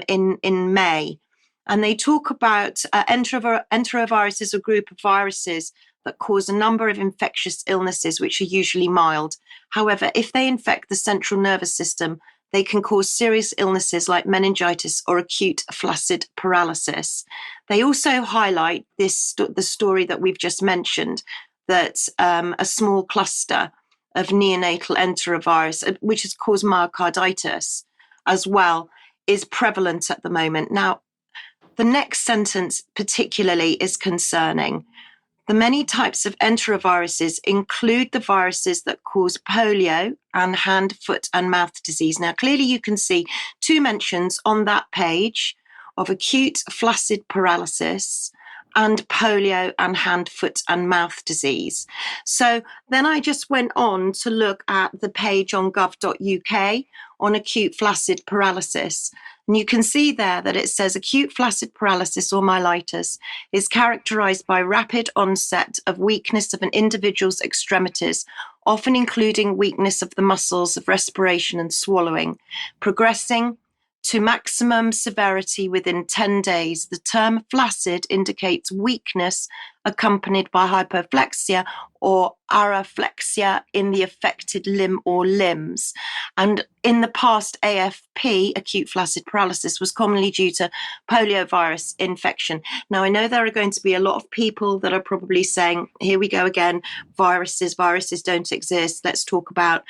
in May. And they talk about enterovirus is a group of viruses that cause a number of infectious illnesses, which are usually mild. However, if they infect the central nervous system, they can cause serious illnesses like meningitis or acute flaccid paralysis. They also highlight the story that we've just mentioned, that a small cluster of neonatal enterovirus, which has caused myocarditis as well, is prevalent at the moment. Now, the next sentence particularly is concerning. The many types of enteroviruses include the viruses that cause polio and hand, foot, and mouth disease. Now, clearly you can see two mentions on that page of acute flaccid paralysis and polio and hand, foot, and mouth disease. So then I just went on to look at the page on gov.uk on acute flaccid paralysis. And you can see there that it says acute flaccid paralysis or myelitis is characterized by rapid onset of weakness of an individual's extremities, often including weakness of the muscles of respiration and swallowing, progressing to maximum severity within 10 days. The term flaccid indicates weakness accompanied by hypoflexia or araflexia in the affected limb or limbs. And in the past, AFP, acute flaccid paralysis, was commonly due to poliovirus infection. Now, I know there are going to be a lot of people that are probably saying, here we go again, viruses don't exist. Let's talk about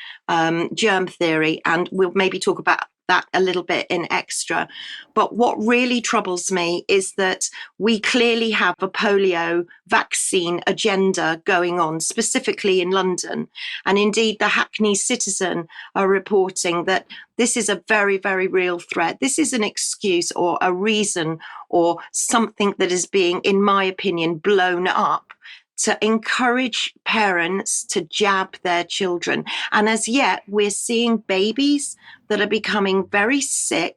germ theory, and we'll maybe talk about that a little bit in extra. But what really troubles me is that we clearly have a polio vaccine agenda going on, specifically in London. And indeed, the Hackney Citizen are reporting that this is a very, very real threat. This is an excuse or a reason or something that is being, in my opinion, blown up to encourage parents to jab their children. And as yet, we're seeing babies that are becoming very sick.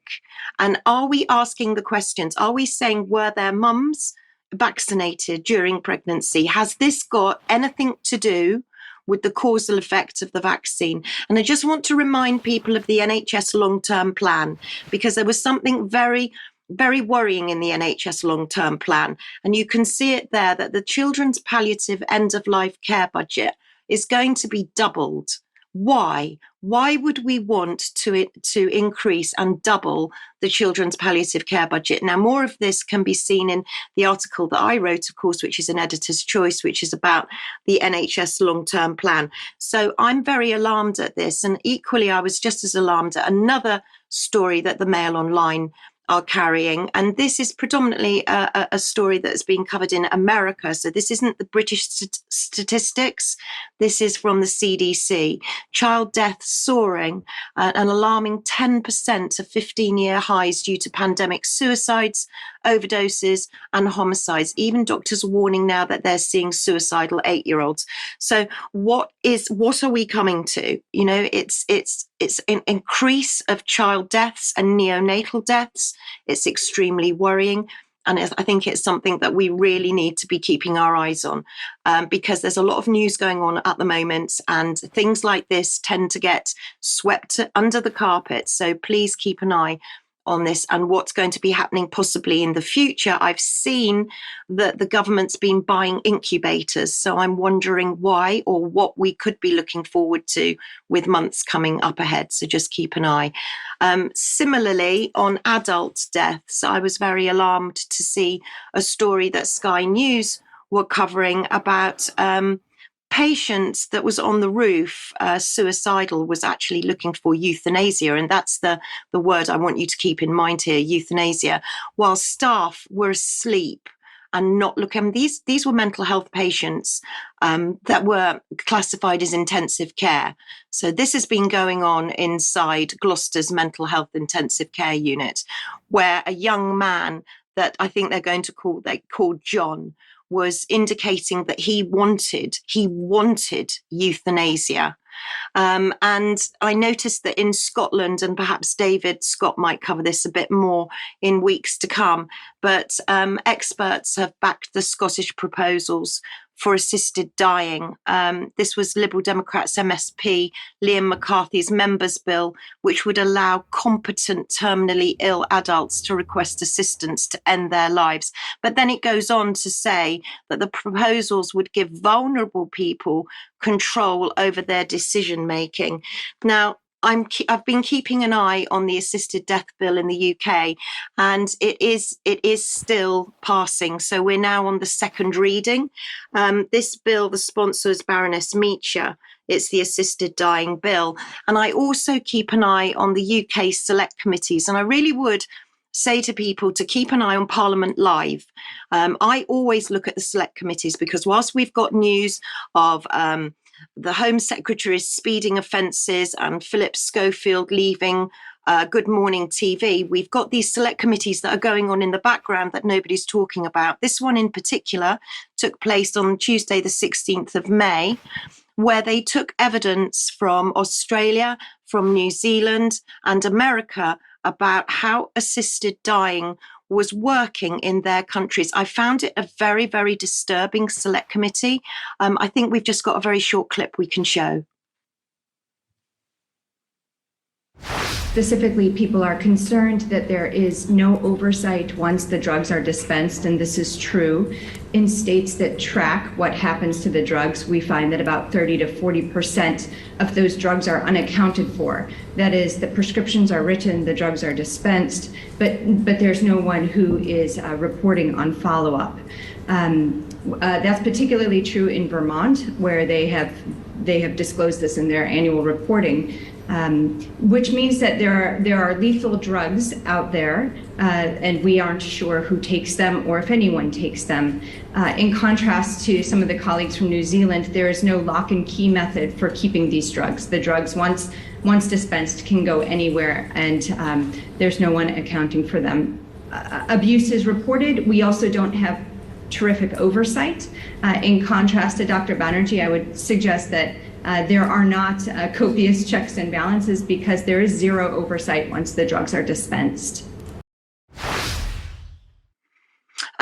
And are we asking the questions? Are we saying, were their mums vaccinated during pregnancy? Has this got anything to do with the causal effect of the vaccine? And I just want to remind people of the NHS long-term plan, because there was something very worrying in the NHS long-term plan. And you can see it there that the children's palliative end-of-life care budget is going to be doubled. Why? Why would we want to increase and double the children's palliative care budget? Now, more of this can be seen in the article that I wrote, of course, which is an editor's choice, which is about the NHS long-term plan. So I'm very alarmed at this. And equally, I was just as alarmed at another story that the Mail Online are carrying. And this is predominantly a story that's being covered in America. So this isn't the British statistics. This is from the CDC. Child deaths soaring, an alarming 10% of 15-year highs due to pandemic suicides, overdoses, and homicides. Even doctors are warning now that they're seeing suicidal 8-year-olds. So what are we coming to? You know, it's an increase of child deaths and neonatal deaths. It's extremely worrying. And I think it's something that we really need to be keeping our eyes on, because there's a lot of news going on at the moment, and things like this tend to get swept under the carpet. So please keep an eye on this and what's going to be happening possibly in the future. I've seen that the government's been buying incubators, so I'm wondering why or what we could be looking forward to with months coming up ahead. So just keep an eye. Similarly, on adult deaths, I was very alarmed to see a story that Sky News were covering about patient that was on the roof, suicidal, was actually looking for euthanasia. And that's the word I want you to keep in mind here, euthanasia, while staff were asleep and not looking. These were mental health patients that were classified as intensive care. So this has been going on inside Gloucester's mental health intensive care unit, where a young man that I think they're going to called John, was indicating that he wanted euthanasia. And I noticed that in Scotland, and perhaps David Scott might cover this a bit more in weeks to come, but experts have backed the Scottish proposals for assisted dying. This was Liberal Democrats MSP Liam McCarthy's members' bill, which would allow competent terminally ill adults to request assistance to end their lives. But then it goes on to say that the proposals would give vulnerable people control over their decision making. Now, I've been keeping an eye on the assisted death bill in the UK, and it is still passing. So we're now on the second reading. This bill, the sponsor is Baroness Meacher. It's the assisted dying bill. And I also keep an eye on the UK select committees. And I really would say to people to keep an eye on Parliament Live. I always look at the select committees, because whilst we've got news of the Home Secretary's speeding offences and Philip Schofield leaving Good Morning TV, we've got these select committees that are going on in the background that nobody's talking about. This one in particular took place on Tuesday, the 16th of May, where they took evidence from Australia, from New Zealand and America about how assisted dying was working in their countries. I found it a very, very disturbing select committee. I think we've just got a very short clip we can show. Specifically, people are concerned that there is no oversight once the drugs are dispensed, and this is true. In states that track what happens to the drugs, we find that about 30 to 40% of those drugs are unaccounted for. That is, the prescriptions are written, the drugs are dispensed, but there's no one who is reporting on follow-up. That's particularly true in Vermont, where they have disclosed this in their annual reporting. Which means that there are lethal drugs out there, and we aren't sure who takes them or if anyone takes them. In contrast to some of the colleagues from New Zealand, there is no lock and key method for keeping these drugs. The drugs, once dispensed, can go anywhere, and there's no one accounting for them. Abuse is reported. We also don't have terrific oversight. In contrast to Dr. Banerjee, I would suggest that there are not copious checks and balances, because there is zero oversight once the drugs are dispensed.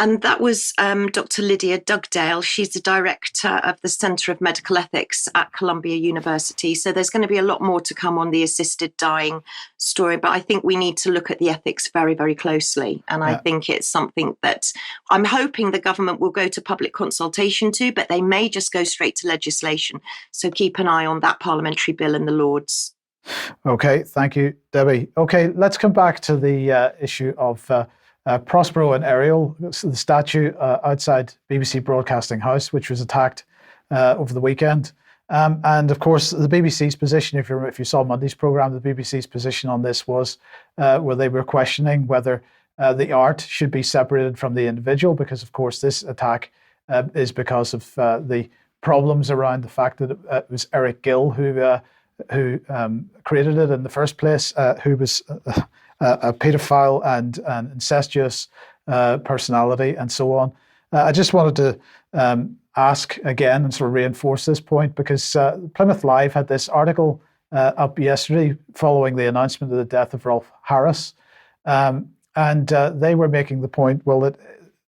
And that was Dr. Lydia Dugdale. She's the director of the Centre of Medical Ethics at Columbia University. So there's going to be a lot more to come on the assisted dying story. But I think we need to look at the ethics very, very closely. And I think it's something that I'm hoping the government will go to public consultation to, but they may just go straight to legislation. So keep an eye on that parliamentary bill in the Lords. Okay, thank you, Debbie. Okay, let's come back to the issue of Prospero and Ariel, the statue outside BBC Broadcasting House, which was attacked over the weekend. And of course, the BBC's position, if you saw Monday's programme, the BBC's position on this was where they were questioning whether the art should be separated from the individual, because of course this attack is because of the problems around the fact that it was Eric Gill who created it in the first place, who was a paedophile and an incestuous personality and so on. I just wanted to ask again and sort of reinforce this point, because Plymouth Live had this article up yesterday following the announcement of the death of Rolf Harris. And they were making the point, well, that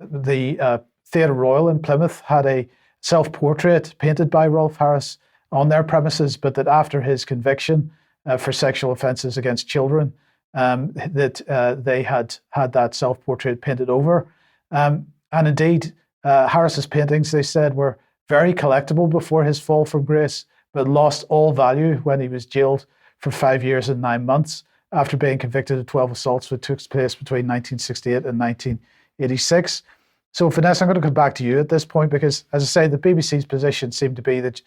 the Theatre Royal in Plymouth had a self-portrait painted by Rolf Harris on their premises, but that after his conviction for sexual offences against children, that they had that self-portrait painted over. And indeed, Harris's paintings, they said, were very collectible before his fall from grace, but lost all value when he was jailed for 5 years and 9 months after being convicted of 12 assaults which took place between 1968 and 1986. So, Vanessa, I'm going to come back to you at this point, because, as I say, the BBC's position seemed to be that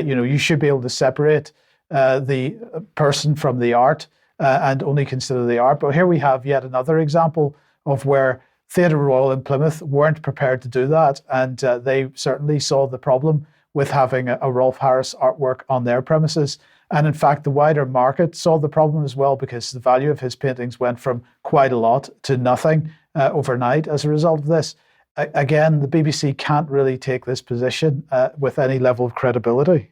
you should be able to separate the person from the art and only consider the art. But here we have yet another example of where Theatre Royal in Plymouth weren't prepared to do that, and they certainly saw the problem with having a Rolf Harris artwork on their premises. And in fact, the wider market saw the problem as well, because the value of his paintings went from quite a lot to nothing overnight as a result of this. Again, the BBC can't really take this position with any level of credibility.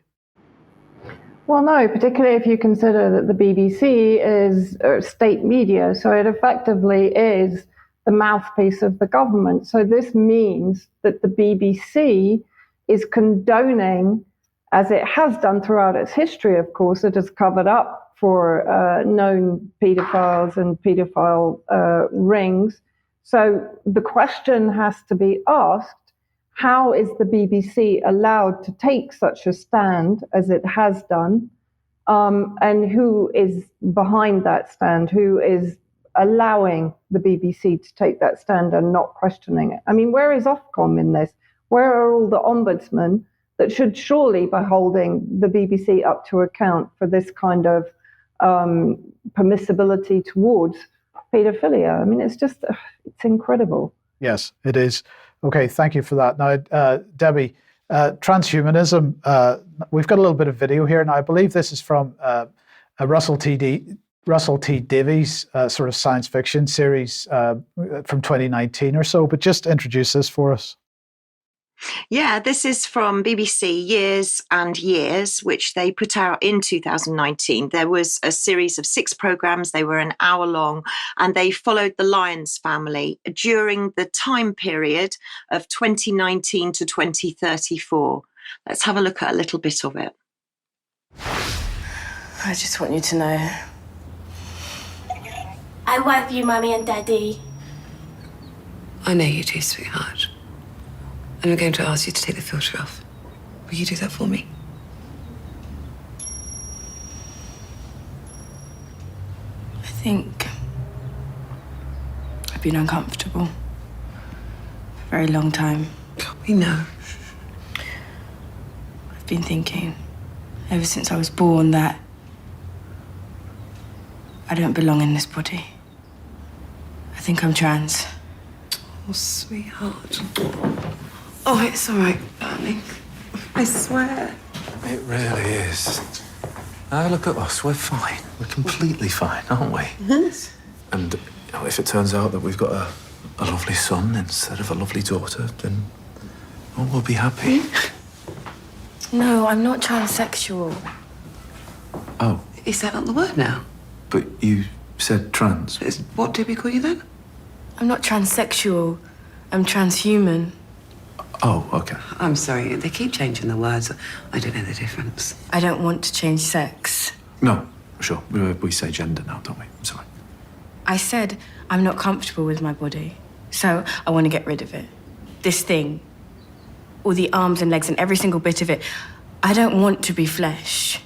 Well, no, particularly if you consider that the BBC is state media, so it effectively is the mouthpiece of the government. So this means that the BBC is condoning, as it has done throughout its history, of course, it has covered up for known paedophiles and paedophile rings. So the question has to be asked, how is the BBC allowed to take such a stand as it has done? And who is behind that stand? Who is allowing the BBC to take that stand and not questioning it? I mean, where is Ofcom in this? Where are all the ombudsmen that should surely be holding the BBC up to account for this kind of permissibility towards paedophilia? I mean, it's incredible. Yes, it is. Okay, thank you for that. Now, Debbie, transhumanism, we've got a little bit of video here. Now, I believe this is from Russell T. Davies' sort of science fiction series from 2019 or so, but just introduce this for us. Yeah, this is from BBC Years and Years, which they put out in 2019. There was a series of 6 programmes. They were an hour long, and they followed the Lyons family during the time period of 2019 to 2034. Let's have a look at a little bit of it. I just want you to know. I love you, Mummy and Daddy. I know you do, sweetheart. And I'm going to ask you to take the filter off. Will you do that for me? I think I've been uncomfortable for a very long time. We know. I've been thinking ever since I was born that I don't belong in this body. I think I'm trans. Oh, sweetheart. Oh, it's all right, darling. I swear. It really is. Now look at us. We're fine. We're completely fine, aren't we? Yes. And if it turns out that we've got a lovely son instead of a lovely daughter, then we'll be happy. No, I'm not transsexual. Oh. Is that not the word now? But you said trans. What did we call you then? I'm not transsexual. I'm transhuman. Oh, okay. I'm sorry, they keep changing the words. I don't know the difference. I don't want to change sex. No, sure. We say gender now, don't we? I'm sorry. I said I'm not comfortable with my body, so I want to get rid of it. This thing, all the arms and legs and every single bit of it. I don't want to be flesh.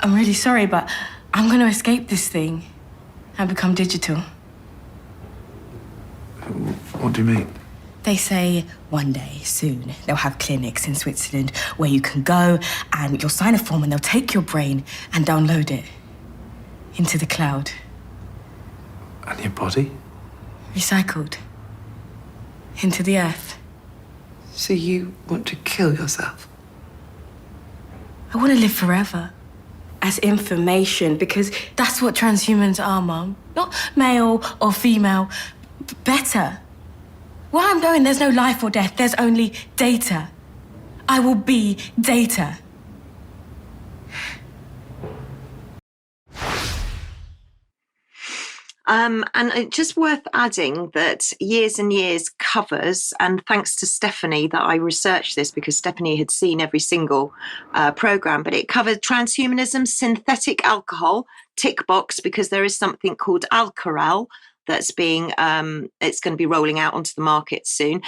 I'm really sorry, but I'm going to escape this thing and become digital. What do you mean? They say one day, soon, they'll have clinics in Switzerland where you can go and you'll sign a form and they'll take your brain and download it into the cloud. And your body? Recycled. Into the earth. So you want to kill yourself? I want to live forever. As information, because that's what transhumans are, Mum. Not male or female, better. Where I'm going, there's no life or death, there's only data. I will be data. And it's just worth adding that Years and Years covers, and thanks to Stephanie that I researched this because Stephanie had seen every single programme, but it covered transhumanism, synthetic alcohol, tick box, because there is something called Alcarel that's it's going to be rolling out onto the market soon.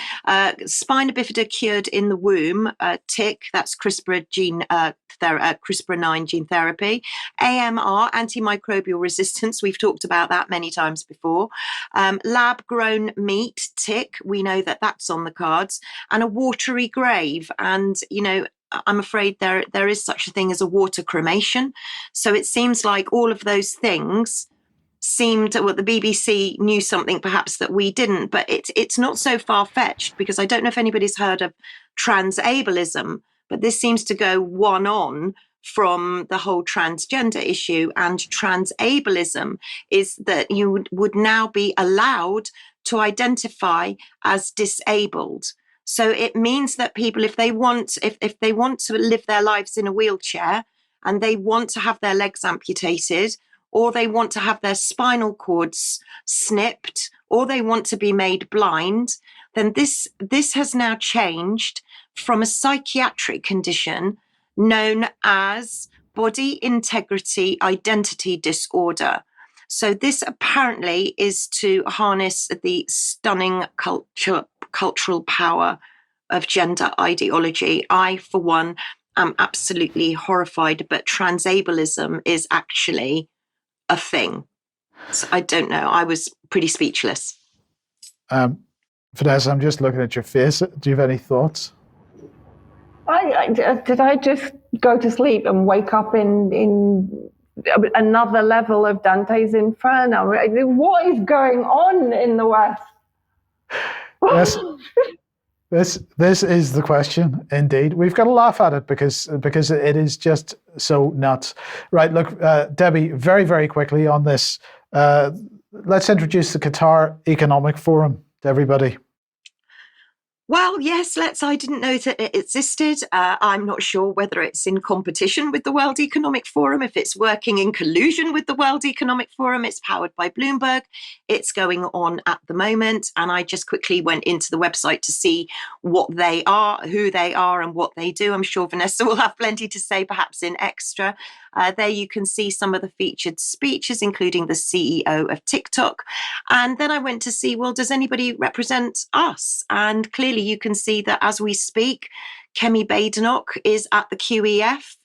Spina bifida cured in the womb, tick, that's CRISPR-9 gene therapy. AMR, antimicrobial resistance, we've talked about that many times before. Lab-grown meat, tick, we know that that's on the cards. And a watery grave, and, I'm afraid there is such a thing as a water cremation. So it seems like all of those things the BBC knew something perhaps that we didn't, but it's not so far-fetched, because I don't know if anybody's heard of transableism, but this seems to go one on from the whole transgender issue. And transableism is that you would now be allowed to identify as disabled. So it means that people, if they want to live their lives in a wheelchair, and they want to have their legs amputated, or they want to have their spinal cords snipped, or they want to be made blind, then this has now changed from a psychiatric condition known as body integrity identity disorder. So this apparently is to harness the stunning cultural power of gender ideology. I, for one, am absolutely horrified, but transableism is actually a thing. So I don't know. I was pretty speechless. Vanessa, I'm just looking at your face. Do you have any thoughts? Did I just go to sleep and wake up in another level of Dante's Inferno? What is going on in the West? Yes, this is the question. Indeed, we've got to laugh at it because it is just so nuts. Right, look, Debi, very, very quickly on this. Let's introduce the Qatar Economic Forum to everybody. Well, yes, I didn't know that it existed. I'm not sure whether it's in competition with the World Economic Forum, if it's working in collusion with the World Economic Forum. It's powered by Bloomberg. It's going on at the moment. And I just quickly went into the website to see what they are, who they are, and what they do. I'm sure Vanessa will have plenty to say, perhaps in extra. There you can see some of the featured speeches, including the CEO of TikTok. And then I went to see, well, does anybody represent us? And clearly you can see that as we speak, Kemi Badenoch is at the QEF,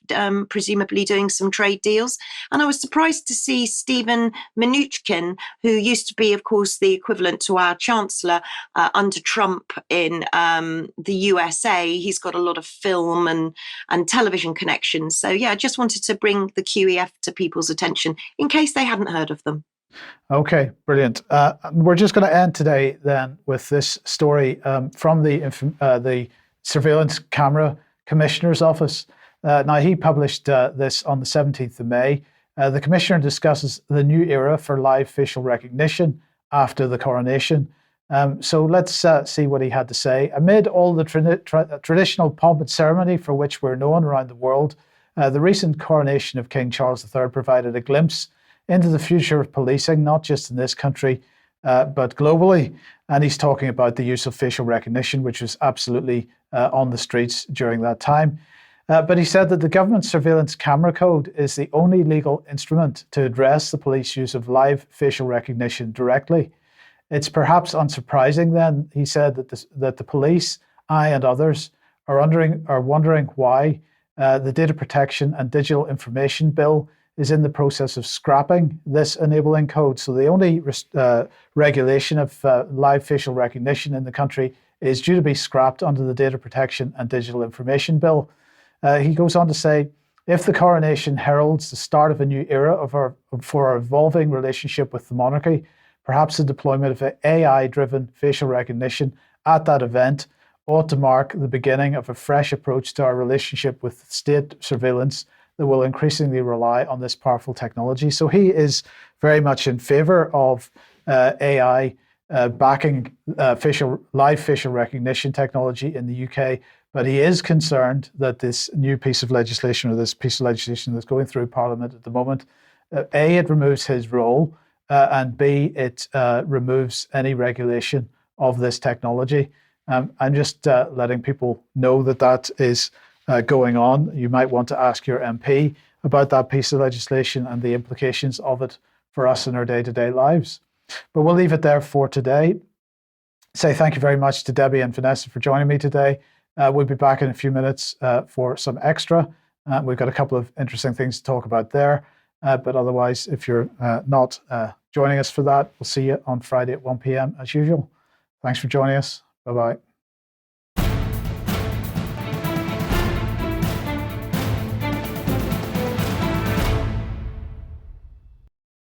presumably doing some trade deals. And I was surprised to see Stephen Mnuchin, who used to be, of course, the equivalent to our Chancellor under Trump in the USA. He's got a lot of film and television connections. So, yeah, I just wanted to bring the QEF to people's attention in case they hadn't heard of them. Okay, brilliant. We're just going to end today then with this story from the Surveillance Camera Commissioner's Office. Now, he published this on the 17th of May. The Commissioner discusses the new era for live facial recognition after the coronation. So let's see what he had to say. Amid all the traditional pomp and ceremony for which we're known around the world, the recent coronation of King Charles III provided a glimpse into the future of policing, not just in this country, but globally. And he's talking about the use of facial recognition, which was absolutely on the streets during that time. But he said that the government surveillance camera code is the only legal instrument to address the police use of live facial recognition directly. It's perhaps unsurprising then, he said, that the police, I and others, are wondering why the Data Protection and Digital Information Bill is in the process of scrapping this enabling code. So the only regulation of live facial recognition in the country is due to be scrapped under the Data Protection and Digital Information Bill. He goes on to say, if the coronation heralds the start of a new era for our evolving relationship with the monarchy, perhaps the deployment of AI-driven facial recognition at that event ought to mark the beginning of a fresh approach to our relationship with state surveillance that will increasingly rely on this powerful technology. So he is very much in favor of AI backing live facial recognition technology in the UK, but he is concerned that this new piece of legislation, or this piece of legislation that's going through Parliament at the moment, A, it removes his role, and B, it removes any regulation of this technology. I'm just letting people know that is going on. You might want to ask your MP about that piece of legislation and the implications of it for us in our day-to-day lives. But we'll leave it there for today. Say thank you very much to Debi and Vanessa for joining me today. We'll be back in a few minutes for some extra. We've got a couple of interesting things to talk about there. But otherwise, if you're not joining us for that, we'll see you on Friday at 1 p.m. as usual. Thanks for joining us. Bye-bye.